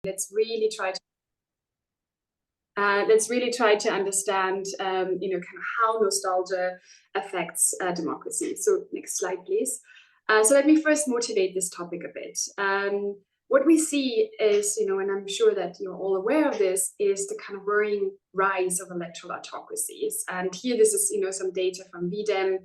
let's really try to understand, kind of how nostalgia affects democracy. So next slide, please. So let me first motivate this topic a bit. What we see is, and I'm sure that you're all aware of this, is the kind of worrying rise of electoral autocracies. And here, this is, some data from VDEM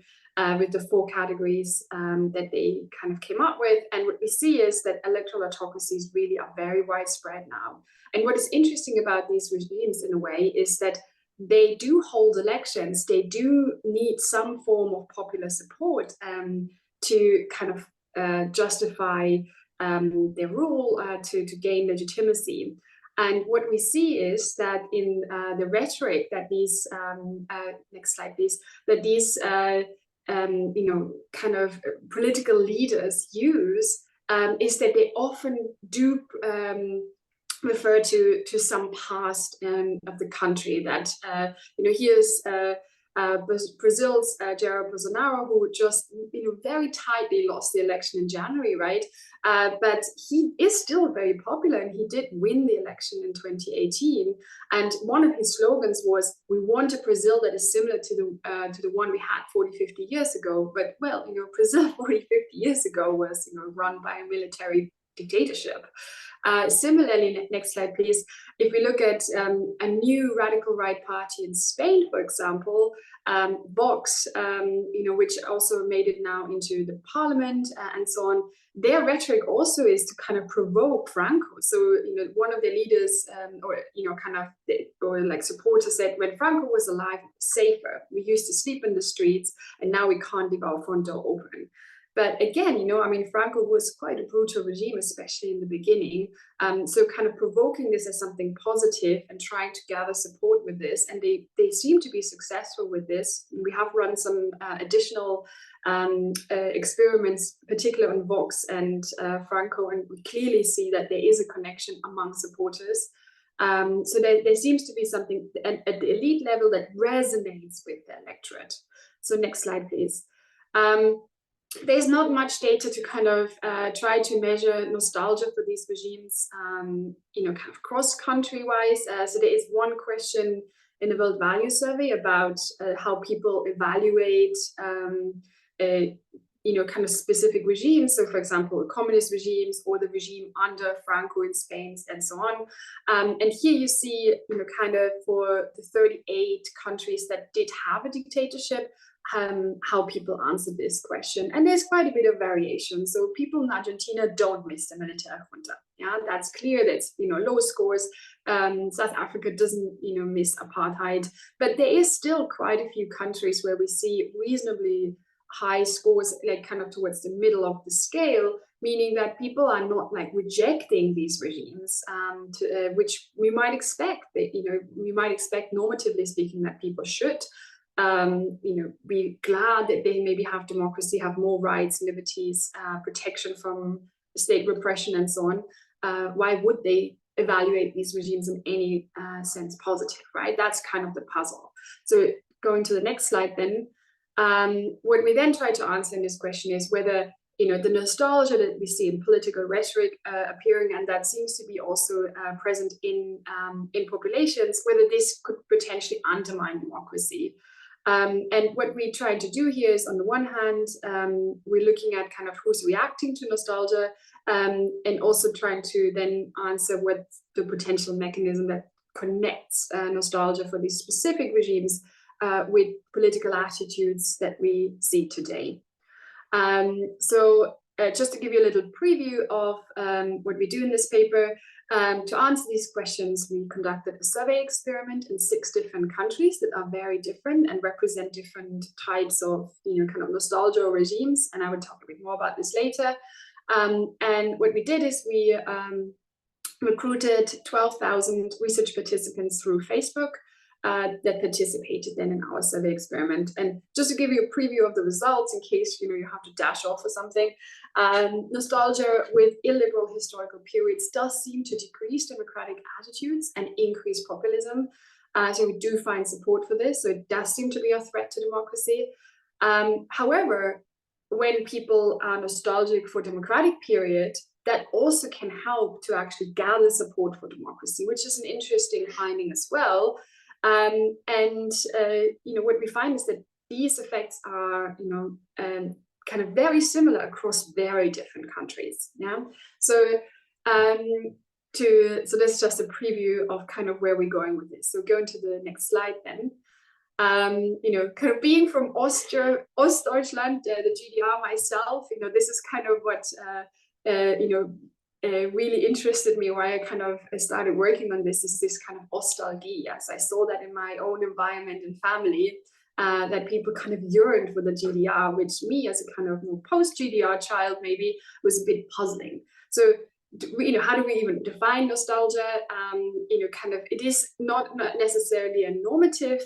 with the 4 categories that they kind of came up with. And what we see is that electoral autocracies really are very widespread now. And what is interesting about these regimes, in a way, is that they do hold elections. They do need some form of popular support to kind of justify their rule, to gain legitimacy. And what we see is that in the rhetoric that these, next slide please, that these kind of political leaders use is that they often do refer to some past of the country that, here's Brazil's Jair Bolsonaro, who just, very tightly lost the election in January, right? But he is still very popular, and he did win the election in 2018. And one of his slogans was, "We want a Brazil that is similar to the one we had 40, 50 years ago." But, well, Brazil 40, 50 years ago was, run by a military dictatorship. Similarly, next slide, please. If we look at a new radical right party in Spain, for example, Vox, which also made it now into the parliament and so on, their rhetoric also is to kind of provoke Franco. So, one of their leaders or supporters said, when Franco was alive, it was safer. We used to sleep in the streets, and now we can't leave our front door open. But again, Franco was quite a brutal regime, especially in the beginning. So kind of provoking this as something positive and trying to gather support with this. And they seem to be successful with this. We have run some additional experiments, particularly on Vox and Franco, and we clearly see that there is a connection among supporters. So there seems to be something at the elite level that resonates with the electorate. So next slide, please. There's not much data to kind of try to measure nostalgia for these regimes, kind of cross-country wise. So there is one question in the World Value Survey about how people evaluate, kind of specific regimes. So, for example, communist regimes or the regime under Franco in Spain and so on. And here you see, kind of for the 38 countries that did have a dictatorship, how people answered this question. And there's quite a bit of variation. So people in Argentina don't miss the military junta. Yeah, that's clear. That's, low scores. South Africa doesn't, miss apartheid. But there is still quite a few countries where we see reasonably high scores, like kind of towards the middle of the scale, meaning that people are not like rejecting these regimes, which we might expect. We might expect, normatively speaking, that people should. Be glad that they maybe have democracy, have more rights, liberties, protection from state repression and so on. Why would they evaluate these regimes in any sense positive, right? That's kind of the puzzle. So going to the next slide then, what we then try to answer in this question is whether, the nostalgia that we see in political rhetoric appearing, and that seems to be also present in populations, whether this could potentially undermine democracy. And what we try to do here is, on the one hand, we're looking at kind of who's reacting to nostalgia, and also trying to then answer what's the potential mechanism that connects nostalgia for these specific regimes with political attitudes that we see today. So just to give you a little preview of what we do in this paper, to answer these questions, we conducted a survey experiment in 6 different countries that are very different and represent different types of, kind of nostalgia or regimes. And I will talk a bit more about this later. And what we did is we recruited 12,000 research participants through Facebook that participated then in our survey experiment. And just to give you a preview of the results, in case you have to dash off or something, nostalgia with illiberal historical periods does seem to decrease democratic attitudes and increase populism. So we do find support for this. So it does seem to be a threat to democracy. However, when people are nostalgic for democratic period, that also can help to actually gather support for democracy, which is an interesting finding as well. What we find is that these effects are, kind of very similar across very different countries. Yeah. So that's just a preview of kind of where we're going with this. So going to the next slide then. Kind of being from Ostdeutschland, the GDR myself, this is kind of what really interested me, why I kind of started working on this, is this kind of nostalgia. Yes, I saw that in my own environment and family, that people kind of yearned for the GDR, which me as a kind of more post-GDR child maybe was a bit puzzling. So, how do we even define nostalgia? Kind of, it is not necessarily a normative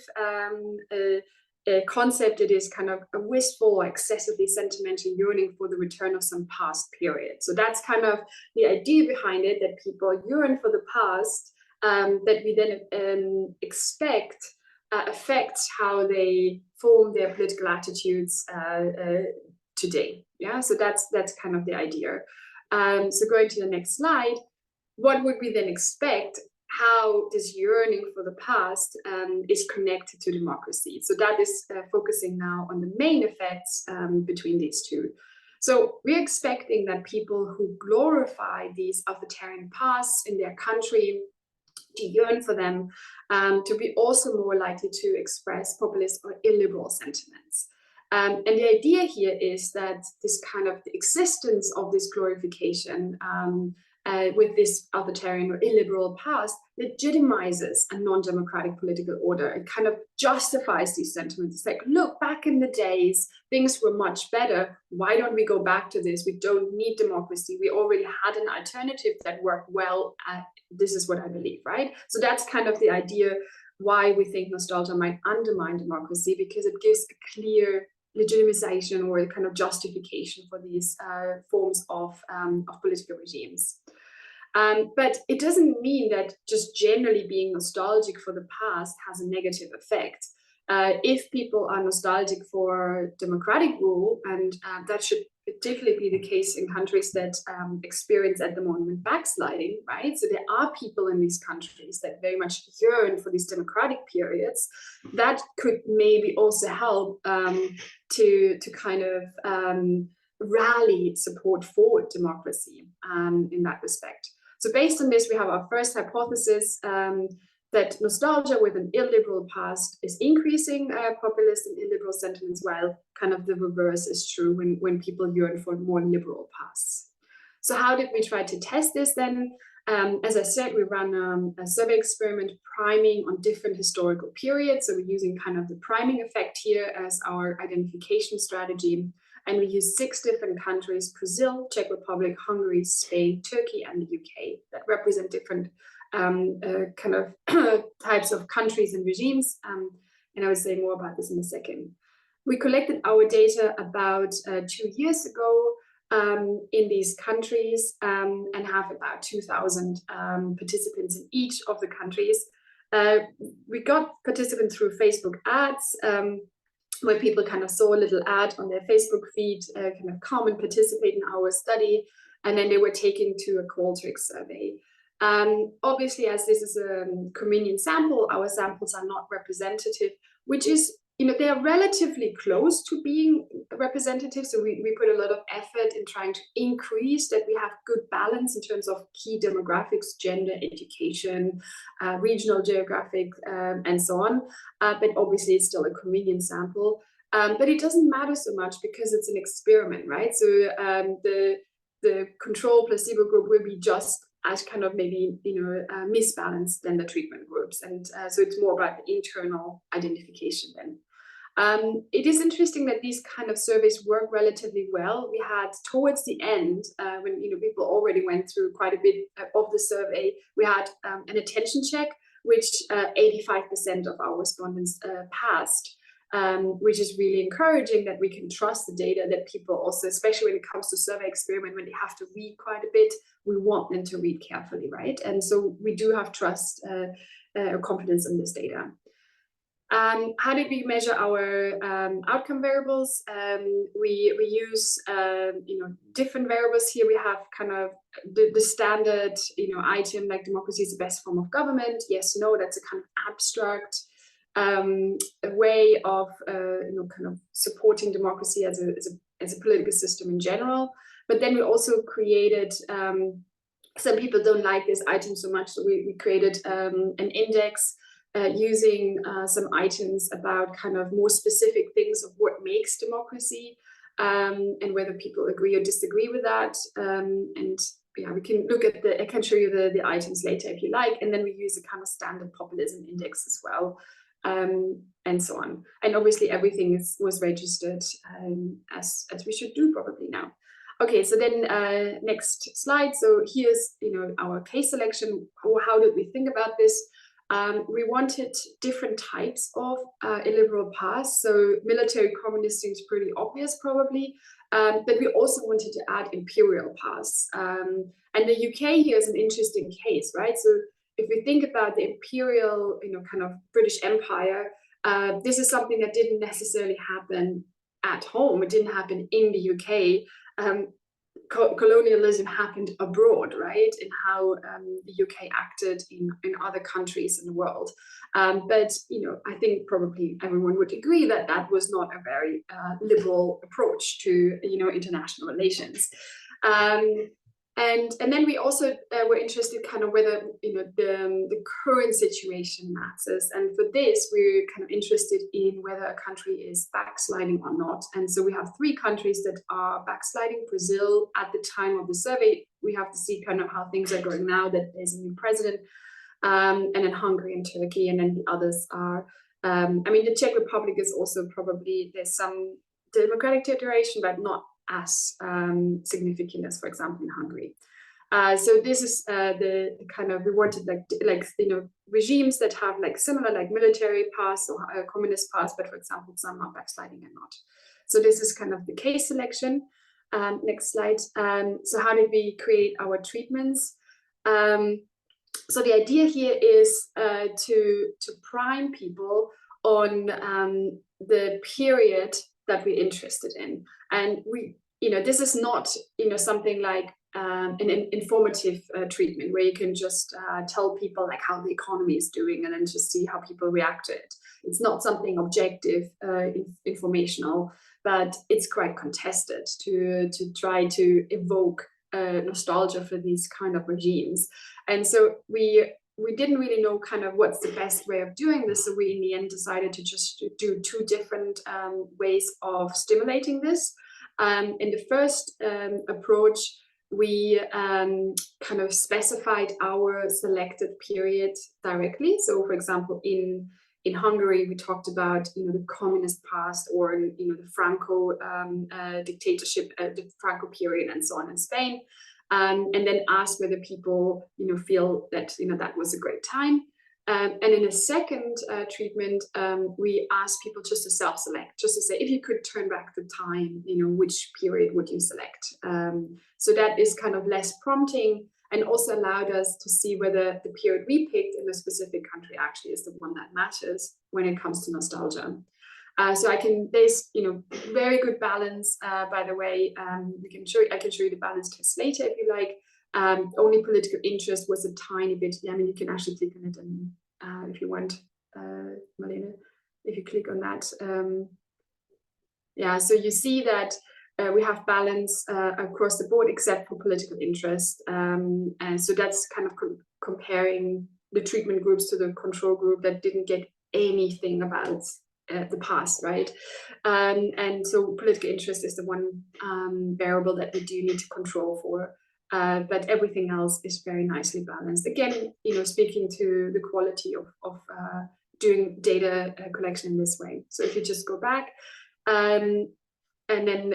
concept. It is kind of a wistful or excessively sentimental yearning for the return of some past period. So that's kind of the idea behind it, that people yearn for the past, that we then expect affects how they form their political attitudes today. Yeah, so that's kind of the idea. So going to the next slide, what would we then expect? How this yearning for the past is connected to democracy. So that is focusing now on the main effects between these two. So we're expecting that people who glorify these authoritarian pasts in their country, to yearn for them, to be also more likely to express populist or illiberal sentiments. And the idea here is that this kind of the existence of this glorification with this authoritarian or illiberal past legitimizes a non-democratic political order. It kind of justifies these sentiments. It's like, look, back in the days, things were much better. Why don't we go back to this? We don't need democracy. We already had an alternative that worked well. This is what I believe, right? So that's kind of the idea why we think nostalgia might undermine democracy, because it gives a clear legitimization or a kind of justification for these forms of political regimes. But it doesn't mean that just generally being nostalgic for the past has a negative effect. If people are nostalgic for democratic rule, and that should particularly be the case in countries that experience at the moment backsliding, right? So there are people in these countries that very much yearn for these democratic periods. That could maybe also help to kind of rally support for democracy in that respect. So based on this, we have our first hypothesis, that nostalgia with an illiberal past is increasing populist and illiberal sentiments, while kind of the reverse is true when people yearn for more liberal pasts. So how did we try to test this then? As I said, we ran a survey experiment priming on different historical periods. So we're using kind of the priming effect here as our identification strategy. And we use 6 different countries: Brazil, Czech Republic, Hungary, Spain, Turkey, and the UK, that represent different kind of types of countries and regimes. And I will say more about this in a second. We collected our data about 2 years ago in these countries and have about 2,000 participants in each of the countries. We got participants through Facebook ads, where people kind of saw a little ad on their Facebook feed, kind of come and participate in our study, and then they were taken to a Qualtrics survey. Obviously, as this is a convenient sample, our samples are not representative, which is, they are relatively close to being representative. So we put a lot of effort in trying to increase that we have good balance in terms of key demographics, gender, education, regional geographic, and so on. But obviously, it's still a convenient sample. But it doesn't matter so much because it's an experiment, right? So the control placebo group will be just as kind of maybe misbalanced than the treatment groups, and so it's more about the internal identification then. It is interesting that these kind of surveys work relatively well. We had towards the end, when people already went through quite a bit of the survey, we had an attention check, which 85% of our respondents passed. Which is really encouraging, that we can trust the data, that people also, especially when it comes to survey experiment, when they have to read quite a bit, we want them to read carefully, right? And so we do have trust or confidence in this data. How did we measure our outcome variables? We use different variables here. We have kind of the standard item like democracy is the best form of government. Yes, no, that's a kind of abstract way of kind of supporting democracy as a political system in general. But then we also created. Some people don't like this item so much, so we created an index. Using some items about kind of more specific things of what makes democracy and whether people agree or disagree with that. And yeah, we can look at I can show you the items later if you like. And then we use a kind of standard populism index as well, and so on. And obviously everything was registered as we should do probably now. Okay, so then next slide. So here's our case selection. How did we think about this? We wanted different types of illiberal paths. So military communist seems pretty obvious probably, but we also wanted to add imperial paths. And the UK here is an interesting case, right? So if we think about the imperial, kind of British Empire, this is something that didn't necessarily happen at home. It didn't happen in the UK. Colonialism happened abroad, right? In how the UK acted in other countries in the world. But I think probably everyone would agree that that was not a very liberal approach to international relations. And then we also were interested kind of whether the current situation matters. And for this, we're kind of interested in whether a country is backsliding or not. And so we have 3 countries that are backsliding. Brazil, at the time of the survey, we have to see kind of how things are going now that there's a new president, and then Hungary and Turkey, and then the others are, I mean, the Czech Republic is also probably, there's some democratic deterioration, but not as significant as, for example, in Hungary. So this is the kind of, we wanted like regimes that have like similar like military paths or communist paths, but for example, some are backsliding and not. So this is kind of the case selection. Next slide. So how did we create our treatments? So the idea here is to prime people on the period that we're interested in. And this is not, something like an informative treatment where you can just tell people like how the economy is doing and then just see how people react to it. It's not something objective, informational, but it's quite contested to try to evoke nostalgia for these kind of regimes. And so we didn't really know kind of what's the best way of doing this. So we in the end decided to just do 2 different ways of stimulating this. In the first approach, we kind of specified our selected period directly. So for example, in Hungary, we talked about the communist past, or the Franco dictatorship, the Franco period, and so on in Spain, and then ask whether people feel that that was a great time. And in a second treatment, we asked people just to self-select, just to say, if you could turn back the time, which period would you select? So that is kind of less prompting, and also allowed us to see whether the period we picked in a specific country actually is the one that matters when it comes to nostalgia. So there's very good balance, by the way. I can show you the balance test later if you like. Only political interest was a tiny bit. I mean, you can actually click on it and if you want, Marlene, if you click on that. Yeah, so you see that we have balance across the board except for political interest. And so that's kind of comparing the treatment groups to the control group that didn't get anything about the past, right? And so political interest is the one variable that we do need to control for. But everything else is very nicely balanced. Again, speaking to the quality of doing data collection in this way. So if you just go back, and then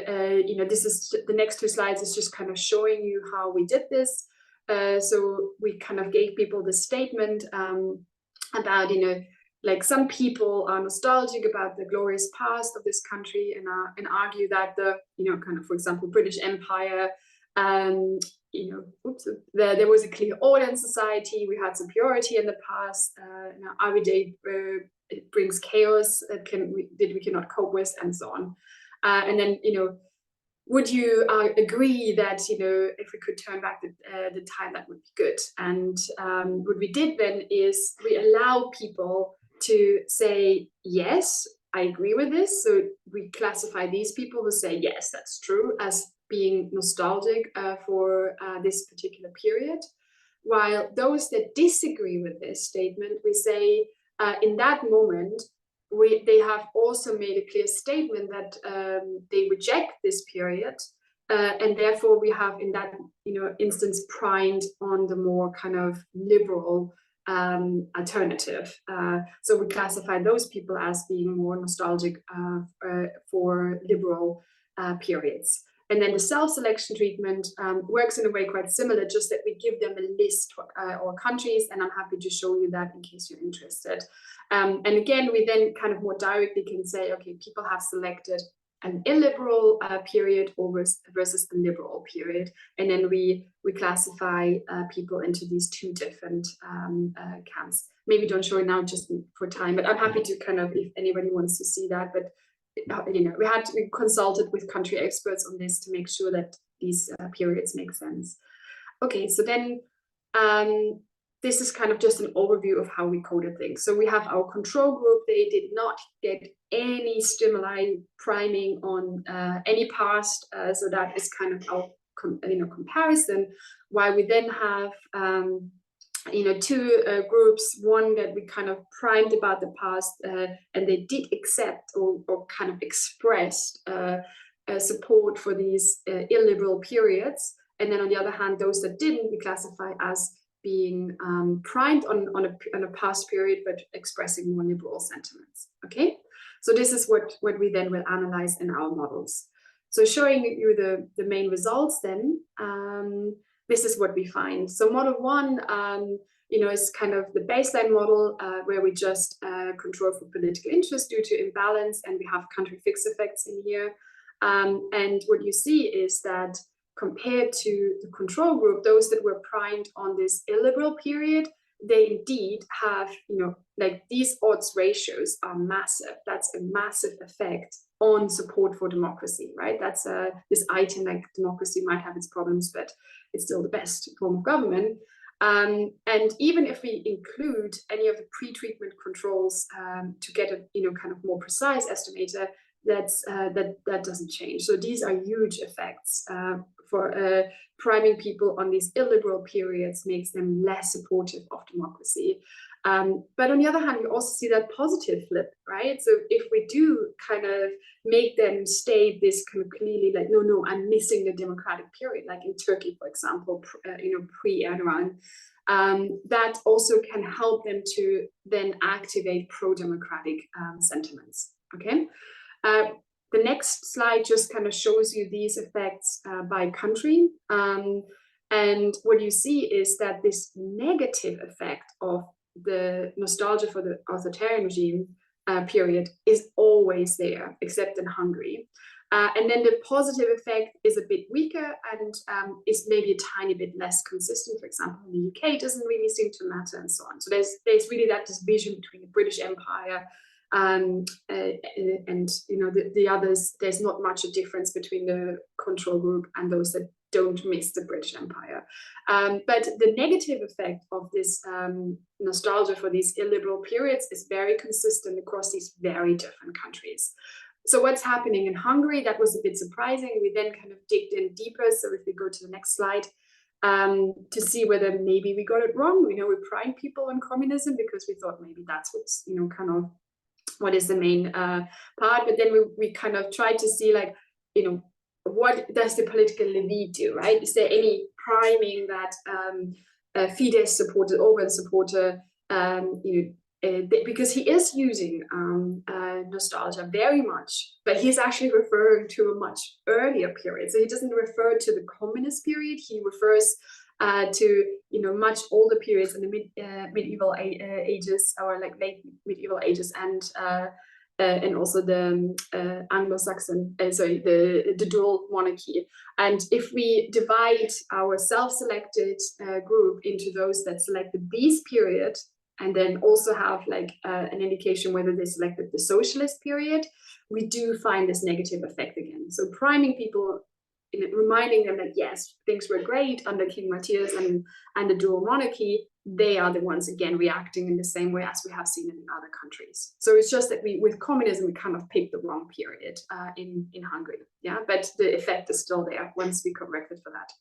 this is the next 2 slides is just kind of showing you how we did this. So we kind of gave people the statement about like some people are nostalgic about the glorious past of this country and argue that the kind of, for example, British Empire. There was a clear order in society. We had superiority in the past. Everyday it brings chaos that we cannot cope with, and so on. And then, would you agree that, if we could turn back the time, that would be good? And what we did then is we allow people to say, yes, I agree with this. So we classify these people who say, yes, that's true, as being nostalgic for this particular period. While those that disagree with this statement, we say, in that moment, they have also made a clear statement that they reject this period, and therefore we have in that instance primed on the more kind of liberal alternative. So we classify those people as being more nostalgic for liberal periods. And then the self-selection treatment works in a way quite similar, just that we give them a list or countries, and I'm happy to show you that in case you're interested. And again, we then kind of more directly can say, okay, people have selected an illiberal period versus a liberal period, and then we classify people into these two different camps. Maybe don't show it now just for time, but I'm happy to kind of, if anybody wants to see that. But we consulted with country experts on this to make sure that these periods make sense. Okay, so then this is kind of just an overview of how we coded things. So we have our control group. They did not get any stimuli priming on any past. So that is kind of our comparison. While we then have two groups, one that we kind of primed about the past, and they did accept or kind of expressed support for these illiberal periods. And then on the other hand, those that didn't, we classify as being primed on a past period, but expressing more liberal sentiments. Okay, so this is what we then will analyze in our models. So showing you the main results then, this is what we find. So model one, is kind of the baseline model where we just control for political interest due to imbalance, and we have country fixed effects in here. And what you see is that compared to the control group, those that were primed on this illiberal period, they indeed have, like these odds ratios are massive. That's a massive effect on support for democracy, right? That's this item, like democracy might have its problems, but it's still the best form of government. And even if we include any of the pre-treatment controls to get a kind of more precise estimator, that doesn't change. So these are huge effects for priming people on these illiberal periods makes them less supportive of democracy. But on the other hand, you also see that positive flip, right? So if we do kind of make them state this kind of clearly, like, no, I'm missing the democratic period, like in Turkey, for example, pre-Erdogan, that also can help them to then activate pro-democratic sentiments, okay? The next slide just kind of shows you these effects by country. And what you see is that this negative effect of the nostalgia for the authoritarian regime period is always there, except in Hungary. And then the positive effect is a bit weaker and is maybe a tiny bit less consistent. For example, in the UK, it doesn't really seem to matter, and so on. So there's really that division between the British Empire and the others. There's not much a difference between the control group and those that don't miss the British Empire. But the negative effect of this nostalgia for these illiberal periods is very consistent across these very different countries. So what's happening in Hungary, that was a bit surprising. We then kind of digged in deeper. So if we go to the next slide, to see whether maybe we got it wrong. We primed people on communism because we thought maybe that's what's, kind of what is the main part. But then we kind of tried to see, like, what does the political elite do, right? Is there any priming that Fidesz supporter, Orban supporter, because he is using nostalgia very much, but he's actually referring to a much earlier period. So he doesn't refer to the communist period. He refers to much older periods in the medieval ages, or like late medieval ages, and also the Anglo-Saxon, the dual monarchy. And if we divide our self-selected group into those that selected these periods, and then also have like an indication whether they selected the socialist period, we do find this negative effect again. So priming people, reminding them that yes, things were great under King Matthias and the dual monarchy, they are the ones again reacting in the same way as we have seen it in other countries. So it's just that with communism, we kind of picked the wrong period in Hungary, yeah, but the effect is still there once we corrected for that.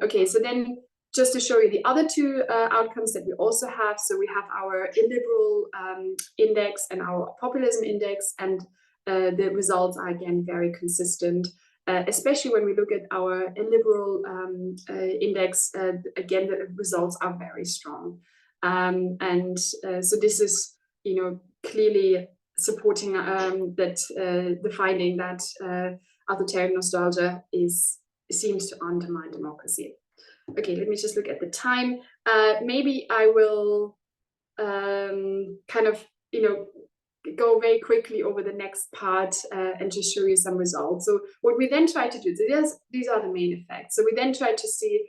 Okay, so then just to show you the other two outcomes that we also have. So we have our illiberal index and our populism index, and the results are again very consistent. Especially when we look at our illiberal index, again, the results are very strong. So this is, clearly supporting that the finding that authoritarian nostalgia seems to undermine democracy. Okay, let me just look at the time. Maybe I will kind of, go very quickly over the next part and just show you some results. So what we then try to do, so these are the main effects. So we then try to see,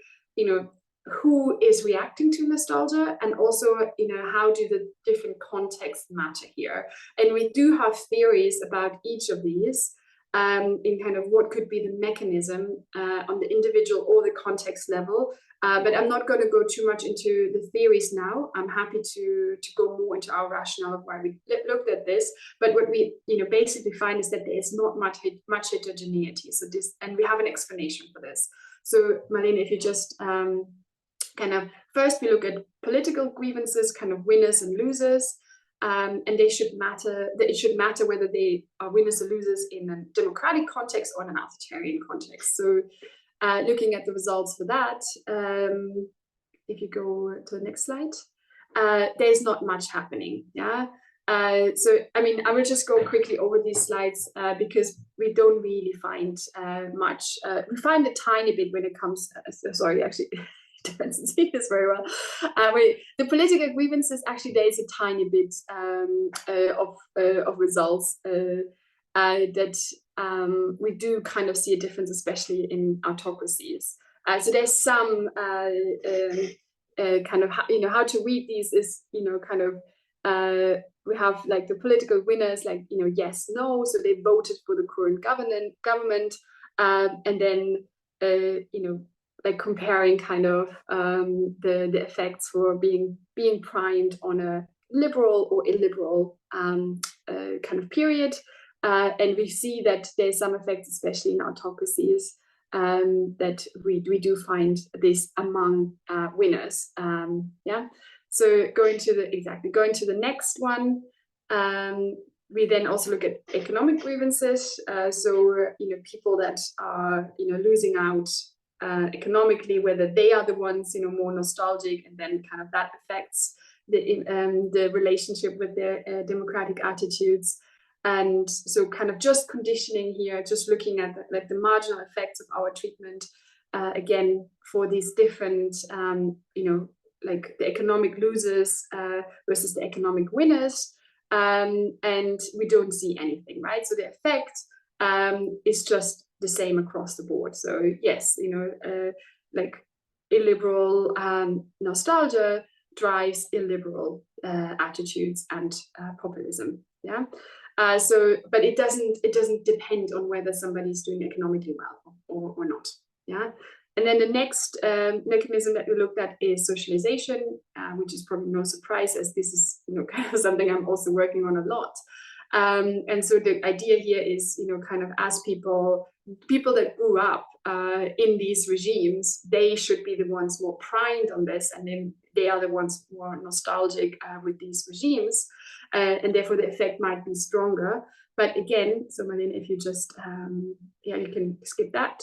who is reacting to nostalgia, and also, how do the different contexts matter here. And we do have theories about each of these in kind of what could be the mechanism on the individual or the context level. But I'm not going to go too much into the theories now. I'm happy to go more into our rationale of why we looked at this. But what we basically find is that there is not much heterogeneity. So this, and we have an explanation for this. So Marlene, if you just kind of first we look at political grievances, kind of winners and losers. And they should matter. It should matter whether they are winners or losers in a democratic context or in an authoritarian context. So, looking at the results for that, if you go to the next slide, there's not much happening. Yeah. So, I mean, I will just go quickly over these slides because we don't really find much. We find a tiny bit when it comes. Sorry, actually. Depends see this very well. The political grievances, actually there is a tiny bit of results that we do kind of see a difference, especially in autocracies. So there's some kind of how to read these is kind of we have like the political winners, like yes, no, so they voted for the current government, and then like comparing kind of the effects for being primed on a liberal or illiberal kind of period. And we see that there's some effects, especially in autocracies, that we do find this among winners. Yeah. So going to the next one, we then also look at economic grievances. So people that are losing out economically, whether they are the ones more nostalgic, and then kind of that affects the relationship with their democratic attitudes. And so kind of just conditioning here, just looking at like the marginal effects of our treatment again for these different like the economic losers versus the economic winners, and we don't see anything, right? So the effect is just the same across the board. So yes, like illiberal nostalgia drives illiberal attitudes and populism. Yeah. So, but it doesn't depend on whether somebody's doing economically well or not. Yeah. And then the next mechanism that we looked at is socialization, which is probably no surprise, as this is kind of something I'm also working on a lot. And so the idea here is, kind of as people that grew up in these regimes, they should be the ones more primed on this, and then they are the ones more nostalgic with these regimes, and therefore the effect might be stronger. But again, so Marlene, if you just, you can skip that.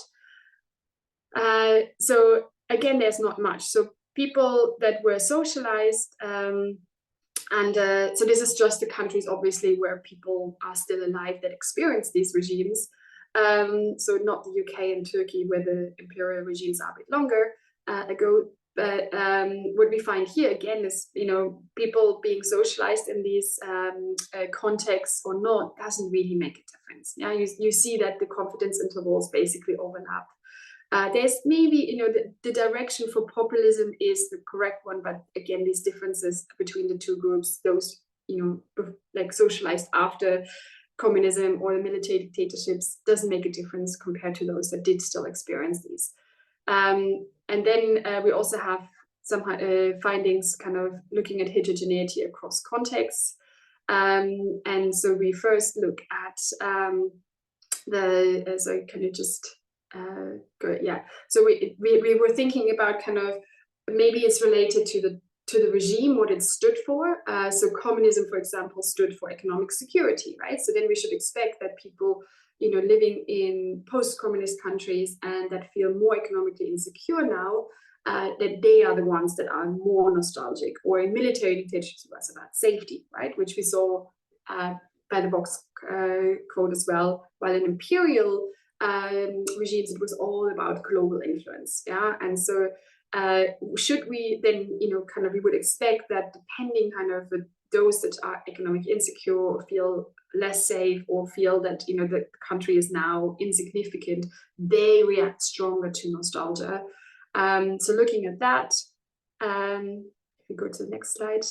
So again, there's not much. So people that were socialized, so this is just the countries, obviously, where people are still alive that experience these regimes. So not the UK and Turkey, where the imperial regimes are a bit longer ago. But what we find here again is, people being socialized in these contexts or not doesn't really make a difference. Yeah, you see that the confidence intervals basically overlap. There's maybe, the direction for populism is the correct one, but again, these differences between the two groups, those, like socialized after communism or the military dictatorships, doesn't make a difference compared to those that did still experience these. And then we also have some findings kind of looking at heterogeneity across contexts. And so we first look at so can you just go? Yeah. So we were thinking about kind of, maybe it's related to the regime, what it stood for. So communism, for example, stood for economic security, right? So then we should expect that people, living in post-communist countries and that feel more economically insecure now, that they are the ones that are more nostalgic. Or in military dictatorships, it was about safety, right? Which we saw by the box quote as well. While in imperial regimes, it was all about global influence, yeah? And so should we then, kind of, we would expect that depending kind of those that are economically insecure or feel less safe or feel that, the country is now insignificant, they react stronger to nostalgia. So looking at that, if we go to the next slide,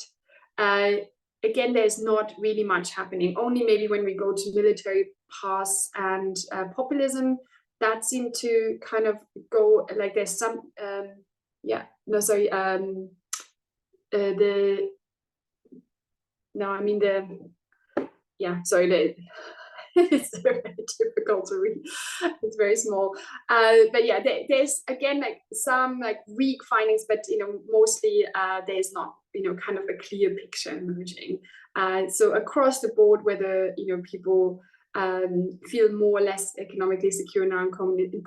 again, there's not really much happening. Only maybe when we go to military past and populism, that seemed to kind of go, like there's some, it's very difficult to read. It's very small. But yeah, there's again like some like weak findings, but mostly there's not kind of a clear picture emerging. So across the board, whether people feel more or less economically secure now in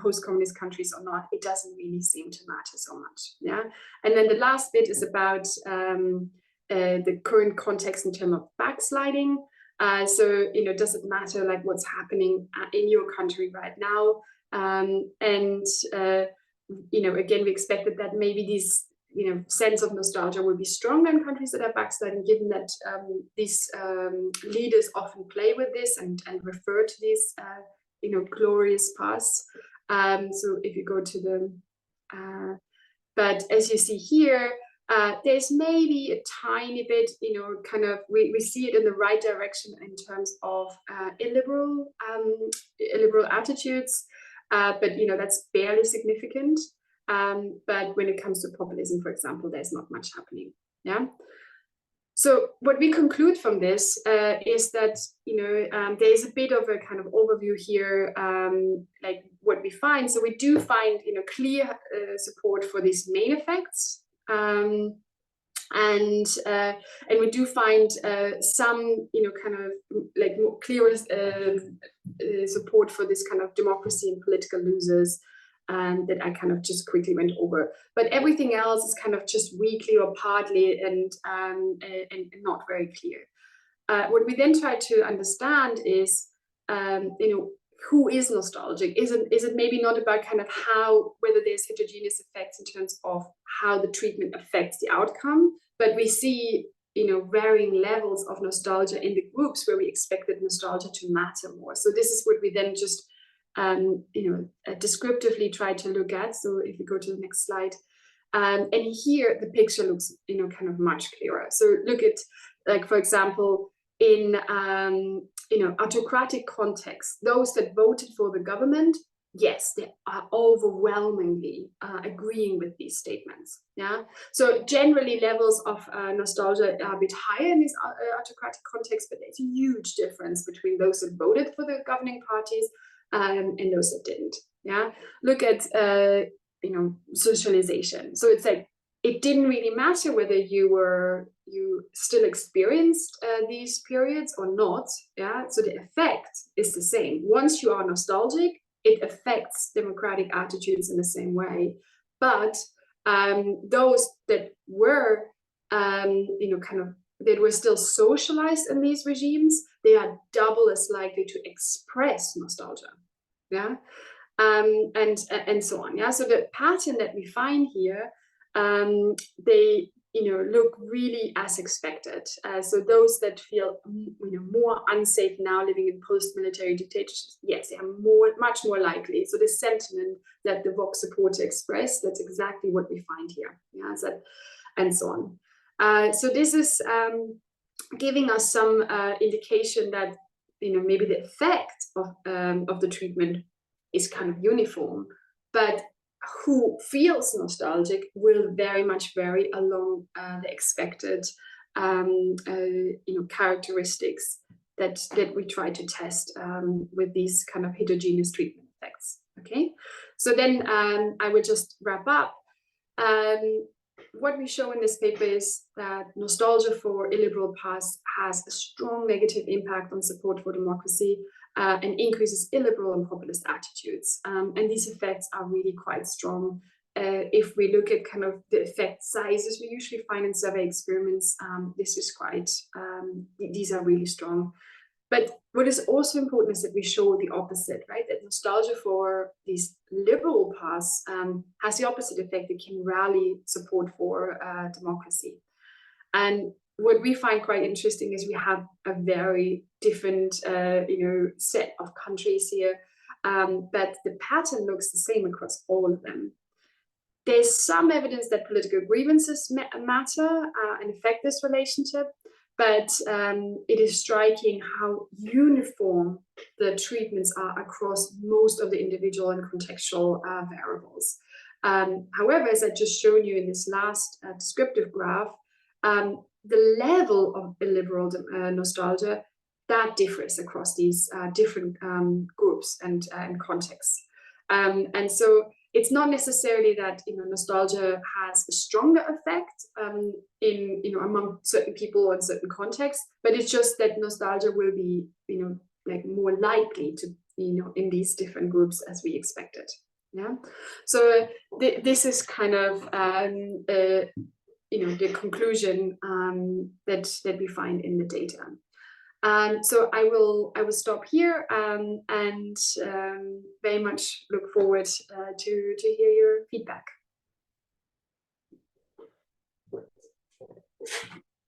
post-communist countries or not, it doesn't really seem to matter so much. Yeah, and then the last bit is about the current context in terms of backsliding. So does it matter like what's happening in your country right now? Again, we expected that maybe these sense of nostalgia will be stronger in countries that are backsliding, given that these leaders often play with this and refer to these glorious past. So if you go to the but as you see here, there's maybe a tiny bit, kind of, we see it in the right direction in terms of illiberal attitudes, but that's barely significant. But when it comes to populism, for example, there's not much happening. Yeah. So what we conclude from this is that there's a bit of a kind of overview here, like what we find. So we do find clear support for these main effects. And we do find some, kind of like more clearer support for this kind of democracy and political losers that I kind of just quickly went over. But everything else is kind of just weakly or partly and not very clear. What we then try to understand is, who is nostalgic? Is it maybe not about kind of whether there's heterogeneous effects in terms of how the treatment affects the outcome, but we see, varying levels of nostalgia in the groups where we expected nostalgia to matter more. So this is what we then just, descriptively try to look at. So if we go to the next slide, and here the picture looks, kind of much clearer. So look at, like, for example, in autocratic contexts, those that voted for the government, yes, they are overwhelmingly agreeing with these statements. Yeah, so generally levels of nostalgia are a bit higher in these autocratic contexts, but there's a huge difference between those that voted for the governing parties and those that didn't. Yeah, look at socialization. So it's like it didn't really matter whether you still experienced these periods or not. Yeah, so the effect is the same. Once you are nostalgic, it affects democratic attitudes in the same way. But those that were, that were still socialized in these regimes, they are double as likely to express nostalgia. Yeah, and so on. Yeah, so the pattern that we find here, they look really as expected. So those that feel more unsafe now living in post-military dictatorships, yes, they are much more likely. So the sentiment that the Vox supporter expressed, that's exactly what we find here. Yeah, and so on. So this is giving us some indication that maybe the effect of the treatment is kind of uniform, but who feels nostalgic will very much vary along the expected characteristics that we try to test with these kind of heterogeneous treatment effects. Okay, so then I will just wrap up. What we show in this paper is that nostalgia for illiberal past has a strong negative impact on support for democracy and increases illiberal and populist attitudes. And these effects are really quite strong. If we look at kind of the effect sizes we usually find in survey experiments, this is quite, these are really strong. But what is also important is that we show the opposite, right? That nostalgia for these liberal paths has the opposite effect. It can rally support for democracy. And what we find quite interesting is we have a very different, set of countries here, but the pattern looks the same across all of them. There's some evidence that political grievances matter and affect this relationship, but it is striking how uniform the treatments are across most of the individual and contextual variables. However, as I just shown you in this last descriptive graph, the level of illiberal nostalgia, that differs across these different groups and contexts. And so it's not necessarily that nostalgia has a stronger effect among certain people in certain contexts, but it's just that nostalgia will be more likely to in these different groups as we expected. Yeah, so this is kind of the conclusion that we find in the data. So I will stop here and very much look forward to hear your feedback.